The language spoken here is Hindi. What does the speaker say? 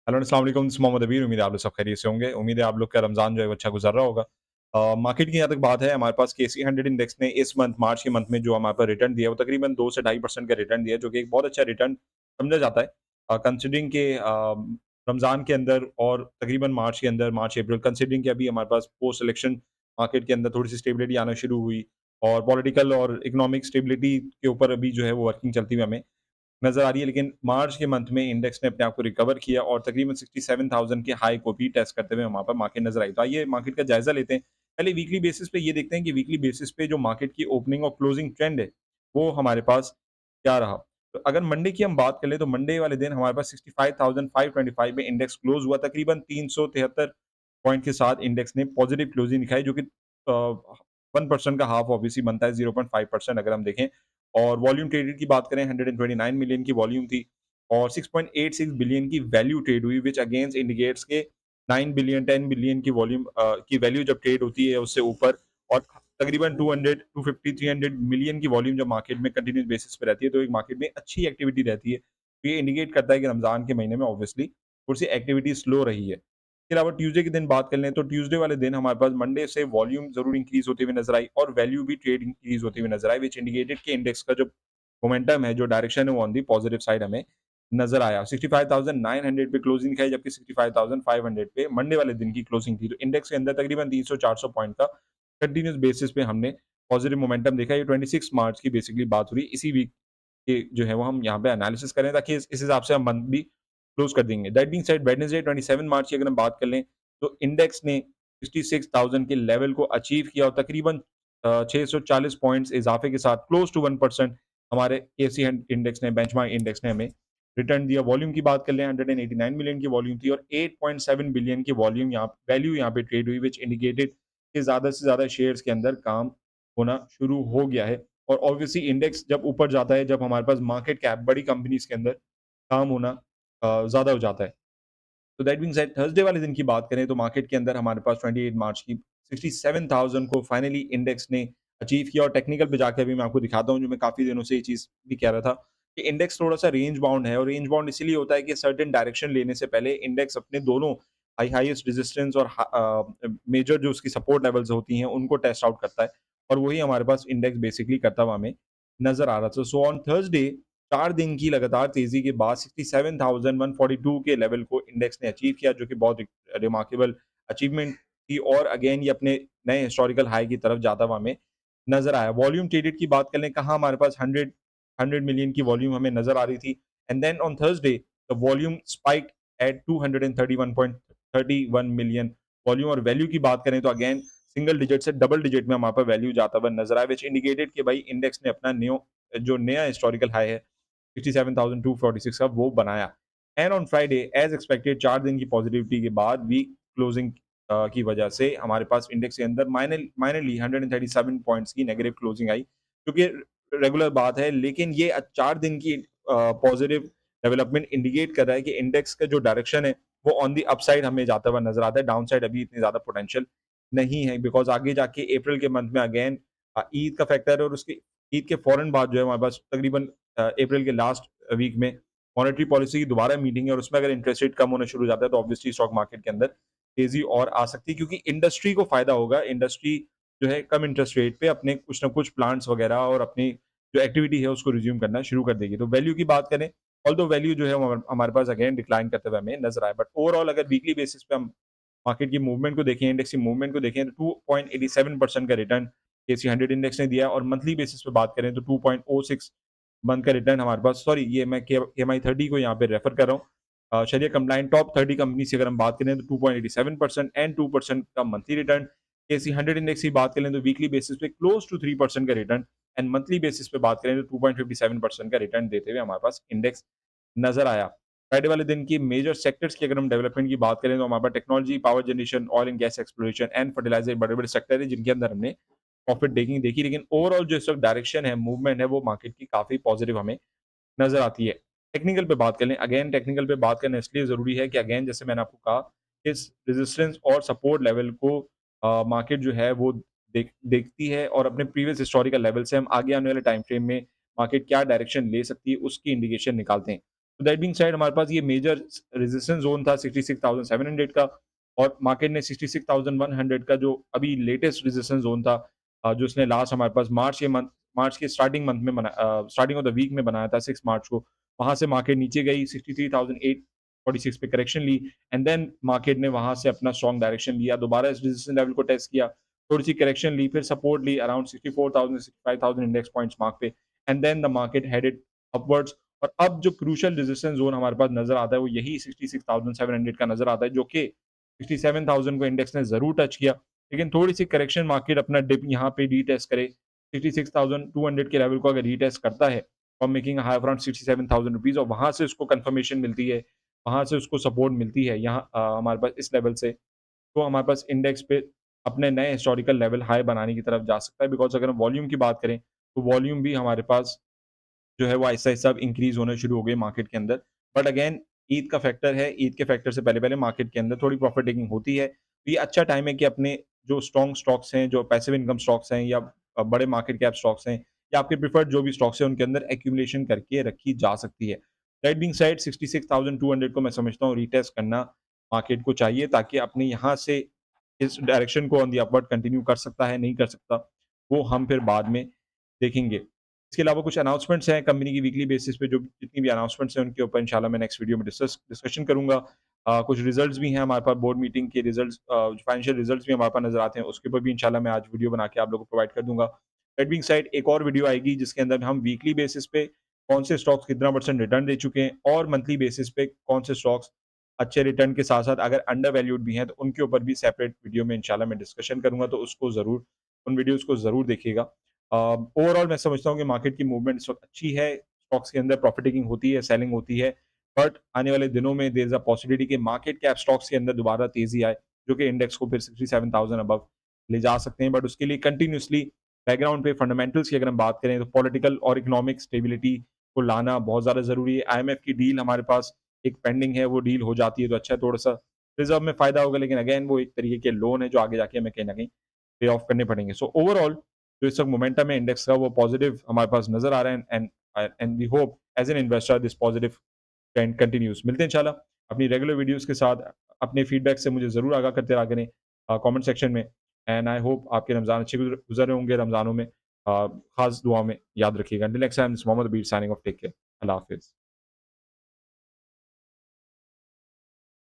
हेलो, अस्सलाम वालेकुम, दिस इज़ मोहम्मद अबीर। उम्मीद है आप लोग सब खैरियत से होंगे। उम्मीद है आप लोग का रमज़ान जो है वो अच्छा गुज़र रहा होगा। मार्केट की जहाँ तक बात है, हमारे पास केसी 100 इंडेक्स ने इस मंथ मार्च के मंथ में जो हमारे पास रिटर्न दिया है, वो तकरीबन 2 से 2.5% का रिटर्न दिया है, जो कि एक बहुत अच्छा रिटर्न समझा जाता है। कंसिडरिंग के रमज़ान के अंदर और तकरीबन मार्च के अंदर, मार्च-अप्रैल कंसिडरिंग के अभी हमारे पास पोस्ट इलेक्शन मार्केट के अंदर थोड़ी-सी स्टेबिलिटी आना शुरू हुई और पॉलिटिकल और इकोनॉमिक स्टेबिलिटी के ऊपर अभी जो है वो वर्किंग चलती हुई हमें नज़र आ रही है, लेकिन मार्च के मंथ में इंडेक्स ने अपने आप को रिकवर किया और तकरीबन 67,000 के हाई को भी टेस्ट करते हुए वहाँ पर मार्केट नज़र आई। तो आइए मार्केट का जायज़ा लेते हैं। पहले वीकली बेसिस पे ये देखते हैं कि वीकली बेसिस पे जो मार्केट की ओपनिंग और क्लोजिंग ट्रेंड है, वो हमारे पास क्या रहा? तो अगर मंडे की हम बात कर लें, तो मंडे वाले दिन हमारे पास 65,525 में इंडेक्स क्लोज़ हुआ, तकरीबन 373 पॉइंट के साथ इंडेक्स ने पॉजिटिव क्लोजिंग दिखाई, जो कि 1% का हाफ ऑब्वियसली बनता है, 0.5% अगर हम देखें। और वॉल्यूम ट्रेडेड की बात करें, 129 मिलियन की वॉल्यूम थी और 6.86 बिलियन की वैल्यू ट्रेड हुई, व्हिच अगेंस्ट इंडिकेट्स के 9 बिलियन 10 बिलियन की वॉल्यूम की वैल्यू जब ट्रेड होती है उससे ऊपर और तकरीबन 200 250 300 मिलियन की वॉल्यूम जब मार्केट में कंटिन्यूस बेसिस पे रहती है, तो एक मार्केट में अच्छी एक्टिविटी रहती है। तो ये इंडिकेट करता है कि रमजान के महीने में ऑब्वियसली थोड़ी सी एक्टिविटी स्लो रही है। इसके अलावा ट्यूसडे के दिन बात कर लें, तो ट्यूसडे वाले दिन हमारे पास मंडे से वॉल्यूम जरूर इंक्रीज होती हुई नजर आई और वैल्यू भी ट्रेड इंक्रीज होती हुई नजर आई, विच इंडिकेटेड कि इंडेक्स का जो मोमेंटम है, जो डायरेक्शन है, वो ऑन दी पॉजिटिव साइड हमें नज़र आया। 65,900 पे क्लोजिंग दिखाई, जबकि 65,500 पे मंडे वाले दिन की क्लोजिंग थी। तो इंडेक्स के अंदर तकरीबन 300-400 पॉइंट का कंटीन्यूअस बेसिस पे हमने पॉजिटिव मोमेंटम देखा। ये 26 मार्च की बेसिकली बात हो रही है। इसी वीक के जो है वो हम यहाँ पे एनालिसिस करें, ताकि इस हिसाब से हम मंथ भी क्लोज़ कर देंगे। दैट बीइंग सेड, वेडनेसडे 27 मार्च की अगर हम बात कर लें, तो इंडेक्स ने 66,000 के लेवल को अचीव किया और तकरीबन 640 पॉइंट्स इज़ाफ़े के साथ क्लोज़ टू 1% हमारे एसी इंडेक्स ने, बेंचमार्क इंडेक्स ने हमें रिटर्न दिया। वॉल्यूम की बात कर लें, 189 मिलियन की वॉल्यूम थी और 8.7 बिलियन की वॉल्यूम यहाँ वैल्यू यहाँ पे ट्रेड हुई, व्हिच इंडिकेटेड कि ज़्यादा से ज़्यादा शेयर्स के अंदर काम होना शुरू हो गया है। और ऑब्वियसली इंडेक्स जब ऊपर जाता है, जब हमारे पास मार्केट कैप बड़ी कंपनीज़ के अंदर काम होना ज़्यादा हो जाता है। तो दैट बीइंग सेड, थर्सडे वाले दिन की बात करें, तो मार्केट के अंदर हमारे पास 28 मार्च की 67,000 को फाइनली इंडेक्स ने अचीव किया और टेक्निकल पे जाके अभी मैं आपको दिखाता हूँ, जो मैं काफ़ी दिनों से ये चीज़ भी कह रहा था कि इंडेक्स थोड़ा-सा रेंज बाउंड है और रेंज बाउंड इसीलिए होता है कि सर्टेन डायरेक्शन लेने से पहले इंडेक्स अपने दोनों हाईएस्ट रेजिस्टेंस और मेजर जो उसकी सपोर्ट लेवल्स होती हैं, उनको टेस्ट आउट करता है और वही हमारे पास इंडेक्स बेसिकली करता हुआ हमें नज़र आ रहा था। सो ऑन थर्सडे 4 दिन की लगातार तेज़ी के बाद 67,142 के लेवल को इंडेक्स ने अचीव किया, जो कि बहुत रिमार्केबल अचीवमेंट थी और अगेन ये अपने नए हिस्टोरिकल हाई की तरफ जाता हुआ हमें नज़र आया। वॉल्यूम ट्रेडेड की बात कर लें, कहाँ हमारे पास 100 मिलियन की वॉल्यूम हमें नज़र आ रही थी and then on Thursday the volume spiked at 231.31 million volume. और वैल्यू की बात करें, तो अगेन सिंगल डिजिट से डबल डिजिट में हमारे पास वैल्यू जाता हुआ नज़र आया, व्हिच इंडिकेटेड कि भाई इंडेक्स ने अपना जो नया हिस्टोरिकल हाई है 67,246 का वो बनाया। And on Friday as expected 4 दिन की पॉजिटिविटी के बाद वीक क्लोजिंग की वजह से हमारे पास इंडेक्स के अंदर माइनरली 137 पॉइंट्स की नेगेटिव क्लोजिंग आई, जो कि रेगुलर बात है, लेकिन ये 4 दिन की पॉजिटिव डेवलपमेंट इंडिकेट कर रहा है कि इंडेक्स का जो डायरेक्शन है, वो ऑन द अपसाइड हमें जाता हुआ नजर आता है। डाउन साइड अभी इतनी ज्यादा पोटेंशियल नहीं है, बिकॉज आगे जाके अप्रैल के मंथ में अगेन ईद का फैक्टर है और उसकी ईद के फौरन बाद जो है हमारे पास तकरीबन अप्रैल के लास्ट वीक में मॉनेटरी पॉलिसी की दोबारा मीटिंग है और उसमें अगर इंटरेस्ट रेट कम होना शुरू हो जाता है, तो ऑब्वियसली स्टॉक मार्केट के अंदर तेजी और आ सकती है, क्योंकि इंडस्ट्री को फायदा होगा। इंडस्ट्री जो है कम इंटरेस्ट रेट पे अपने कुछ ना कुछ प्लांट्स वगैरह और अपनी जो एक्टिविटी है उसको रिज्यूम करना शुरू कर देगी। तो वैल्यू की बात करें, ऑल्दो वैल्यू जो है वो हमारे पास अगेन डिक्लाइन करते हुए हमें नजर आए, बट ओवरऑल अगर वीकली बेसिस पे हम मार्केट की मूवमेंट को देखें, इंडेक्स की मूवमेंट को देखें, तो 2.87% का रिटर्न केसी 100 इंडेक्स ने दिया और मंथली बेसिस पे बात करें तो 2.06 मंथ का रिटर्न हमारे पास, सॉरी ये मैं एम आई 30 को यहाँ पे रेफर कर रहा हूँ। शरिया कंप्लाइंट टॉप 30 कंपनी से अगर हम बात करें, तो 2.87% एंड 2% का मंथली रिटर्न। केसी 100 इंडेक्स की बात करें, तो वीकली बेसिस पे क्लोज टू 3% का रिटर्न एंड मंथली बेसिस पे बात करें तो 2.57% का रिटर्न देते हुए हमारे पास इंडेक्स नजर आया। फ्राइडे वाले दिन की मेजर सेक्टर्स की अगर हम डेवलपमेंट की बात करें, तो हमारे पास technology, power generation, oil and gas exploration and fertilizer बड़े-बड़े सेक्टर है, जिनके अंदर हमने प्रॉफिट टेकिंग देखी। लेकिन ओवरऑल जो इस वक्त डायरेक्शन है, मूवमेंट है, वो मार्केट की काफ़ी पॉजिटिव हमें नज़र आती है। टेक्निकल पे बात कर लें, अगेन टेक्निकल पे बात करना इसलिए ज़रूरी है कि अगेन जैसे मैंने आपको कहा, इस रेजिस्टेंस और सपोर्ट लेवल को मार्केट जो है वो देखती है और अपने प्रीवियस हिस्टोरिकल लेवल से हम आगे आने वाले टाइम फ्रेम में मार्केट क्या डायरेक्शन ले सकती है, उसकी इंडिकेशन निकालते हैं। दैट बीइंग सेड हमारे पास ये मेजर रेजिस्टेंस ज़ोन था 66,700 का और मार्केट ने 66,100 का जो अभी लेटेस्ट रेजिस्टेंस ज़ोन था जो इसने लास्ट हमारे पास मार्च के स्टार्टिंग मंथ में स्टार्टिंग ऑफ द वीक में बनाया था 6 मार्च को। वहाँ से मार्केट नीचे गई 63,846 पे करेक्शन ली एंड देन मार्केट ने वहाँ से अपना स्ट्रॉन्ग डायरेक्शन लिया, दोबारा इस रेजिस्टेंस लेवल को टेस्ट किया, थोड़ी-सी करेक्शन ली, फिर सपोर्ट ली अराउंड 64,000 65,000 इंडेक्स पॉइंट्स मार्क पे and then the market headed upwards और अब जो क्रूशियल रेजिस्टेंस ज़ोन हमारे पास नज़र आता है, वो यही 66,700 का नज़र आता है, जो कि 67,000 को इंडेक्स ने ज़रूर टच किया। लेकिन थोड़ी-सी करेक्शन मार्केट अपना डिप यहाँ पे रीटेस्ट करे, 66,200 के लेवल को अगर रीटेस्ट करता है और making a high around 67,000 rupees और वहाँ से उसको कन्फर्मेशन मिलती है, वहाँ से उसको सपोर्ट मिलती है यहाँ हमारे पास इस लेवल से, तो हमारे पास इंडेक्स पे अपने नए हिस्टोरिकल लेवल हाई बनाने की तरफ जा सकता है बिकॉज़ अगर हम वॉल्यूम की बात करें, तो वॉल्यूम भी हमारे पास जो है वो आहिस्ता-आहिस्ता अब इंक्रीज़ होना शुरू हो गई मार्केट के अंदर। बट अगेन ईद का फैक्टर है, ईद के फैक्टर से पहले-पहले मार्केट के अंदर थोड़ी प्रॉफिट टेकिंग होती है। तो ये अच्छा टाइम है कि अपने जो स्ट्रॉन्ग स्टॉक्स हैं, जो पैसिव इनकम स्टॉक्स हैं या बड़े मार्केट कैप स्टॉक्स हैं या आपके प्रेफर्ड जो भी स्टॉक्स हैं, उनके अंदर एक्यूमुलेशन करके रखी जा सकती है। दैट बीइंग सेड 66,200 को मैं समझता हूँ रीटेस्ट करना मार्केट को चाहिए ताकि अपने यहाँ से इस डायरेक्शन को ऑन द अपवर्ड कंटिन्यू कर सकता है, नहीं कर सकता, वो हम फिर बाद में देखेंगे। इसके अलावा कुछ अनाउंसमेंट्स हैं कंपनी की वीकली बेसिस पे जो जितनी भी अनाउंसमेंट्स हैं उनके ऊपर इंशाल्लाह मैं नेक्स्ट वीडियो में डिस्कशन करूँगा। कुछ रिजल्ट्स भी हैं हमारे पास बोर्ड मीटिंग के रिजल्ट्स फाइनेंशियल रिजल्ट्स भी हमारे पास नज़र आते हैं, उसके ऊपर भी इंशाल्लाह मैं आज वीडियो बना के आप लोगों को प्रोवाइड कर दूँगा। दैट बीइंग सेड एक और वीडियो आएगी जिसके अंदर हम वीकली बेसिस पे कौन से स्टॉक्स कितना परसेंट रिटर्न दे चुके हैं और मंथली बेसिस पे कौन से स्टॉक्स अच्छे रिटर्न के साथ-साथ अगर अंडर वैल्यूड भी हैं तो उनके ऊपर भी सेपरेट वीडियो में इंशाल्लाह मैं डिस्कशन करूँगा तो उसको ज़रूर उन वीडियोज़ को ज़रूर देखिएगा। ओवरऑल मैं समझता हूँ कि मार्केट की मूवमेंट इस वक़्त अच्छी है, स्टॉक्स के अंदर प्रॉफिट टेकिंग होती है, सेलिंग होती है, बट आने वाले दिनों में देयर इज़ अ पॉसिबिलिटी कि मार्केट कैप स्टॉक्स के अंदर दोबारा तेज़ी आए, जो कि इंडेक्स को फिर 67,000 अबव ले जा सकते हैं, बट उसके लिए कंटीन्यूअसली बैकग्राउंड पे फंडामेंटल्स की अगर हम बात करें तो पॉलिटिकल और इकोनॉमिक स्टेबिलिटी को लाना बहुत ज़्यादा ज़रूरी है। आईएमएफ की डील हमारे पास एक पेंडिंग है, वो डील हो जाती है तो अच्छा है थोड़ा-सा रिज़र्व में फ़ायदा होगा, लेकिन अगेन वो एक तरीके के लोन है जो आगे जाके हमें कहीं न कहीं पे ऑफ करने पड़ेंगे। सो ओवरऑल जो इस वक़्त मोमेंटम है इंडेक्स का वो पॉज़िटिव हमारे पास नज़र आ रहा है and we hope as an investor this positive trend continues. मिलते हैं इंशाल्लाह अपनी रेगुलर वीडियोज़ के साथ। अपने फीडबैक से मुझे ज़रूर आगाह करते रहा करें कमेंट सेक्शन में एंड आई होप आपके रमज़ान अच्छे गुज़र रहे होंगे रमज़ानों में। ख़ास दुआ में याद रखिएगा। Until next time this is Mohammad Abir signing off. Take care. Allah हाफ़िज़।